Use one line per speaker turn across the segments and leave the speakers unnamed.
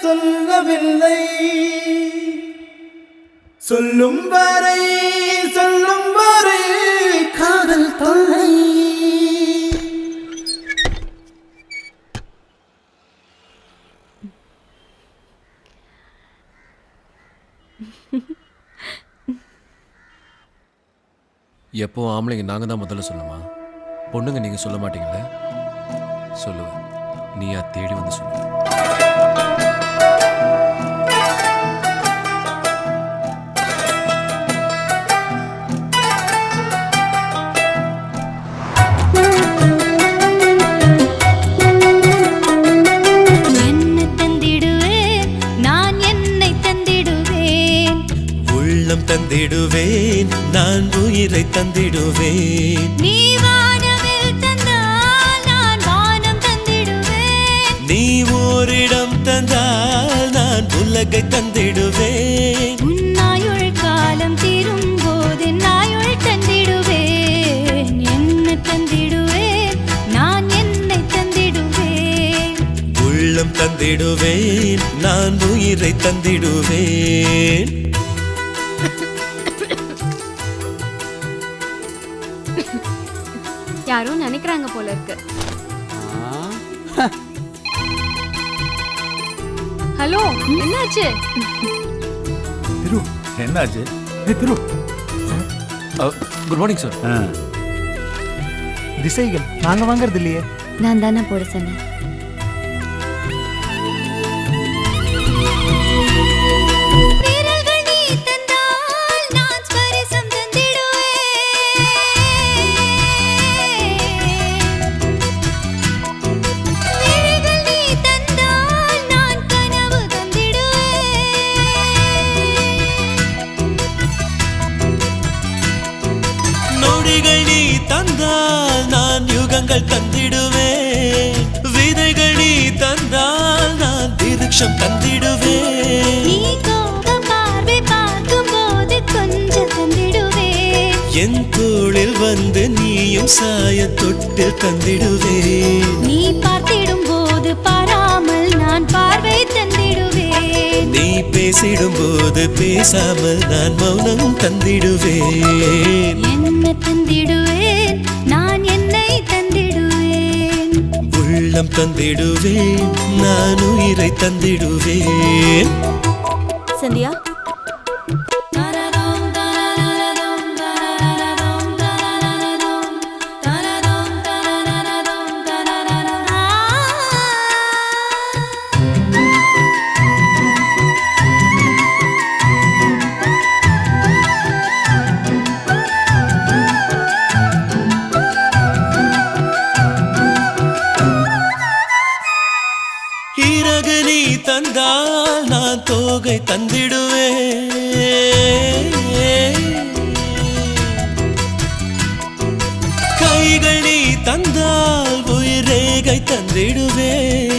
சொல்லவில்லை. சொல்லும் வரை காதல் தொல்லை.
எப்போ ஆம்பளைங்க நாங்கள் தான் முதல்ல சொல்லுமா? பொண்ணுங்க நீங்கள் சொல்ல மாட்டீங்கல்ல? சொல்லுவேன். நீயா தேடி வந்து சொல்லுவேன்.
தந்திடுவேன் நான் உயிரை தந்திடுவேன்.
நீ வானவில் தந்தால் நான் வானம் தந்திடுவேன்.
நீ ஓரிடம் தந்தால் நான் உலகை தந்திடுவேன்.
உன்னாயுள் காலம் தீரும் போது நாயுள் தந்திடுவேன். என்ன தந்திடுவேன் நான் என்னை தந்திடுவேன்.
உள்ளம் தந்திடுவேன் நான் உயிரை தந்திடுவேன்.
யாரோ நினைக்கிறாங்க போல இருக்கு. ஹலோ, என்னாச்சு?
திரு, என்னாச்சு? திரு,
குட் மார்னிங் சார்.
திசைகள் நாங்க வாங்கறது இல்லையே.
நான் தானே போட சொன்னேன்.
தந்தால் நான் யுகங்கள் தந்திடுவேன். விதைகள் நீ தந்தால் நான் திருக்ஷம் தந்திடுவேன்.
நீ கோபம் பார்வை பார்க்கும் போது கொஞ்சம் தந்திடுவேன்.
என் தோளில் வந்து நீயும் சாய தொட்டு தந்திடுவேன்.
நீ பார்த்திடும் போது பாராமல் நான் பார்வை தந்திடுவேன்.
நீ பேசிடும் போது பேசாமல் நான் மௌனம் தந்திடுவேன்.
என்ன தந்திடுவேன் நான் என்னை தந்திடுவேன்.
உள்ளம் தந்திடுவேன் நான் உயிரை தந்திடுவேன்.
சந்தியா,
இறகு நீ தந்தால் நான் தோகை தந்திடுவேன். கைகள் நீ தந்தால் உயிரேகை தந்திடுவேன்.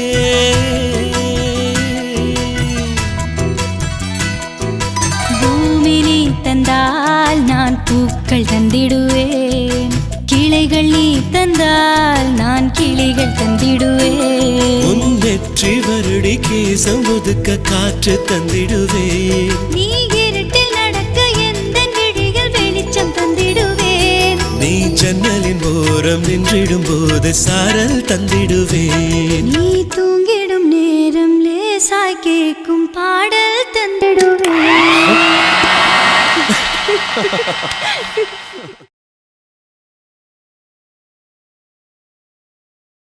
பூமி நீ தந்தால் நான் பூக்கள் தந்திடுவேன். கிளைகள் நீ தந்தால் நான் கிளிகள் தந்திடுவேன்.
உன் வெற்றி வருடி கேசம் ஒதுக்க காற்று தந்திடுவேன்.
நீ இருட்டில் நடக்க எந்த விழிகள் வெளிச்சம் தந்திடுவேன்.
நீ ஜன்னலின் ஓரம் நின்றிடும் போது சாரல் தந்திடுவேன்.
நீ தூங்கிடும் நேரம் லேசாய் கேட்கும் பாடல் தந்திடுவேன்.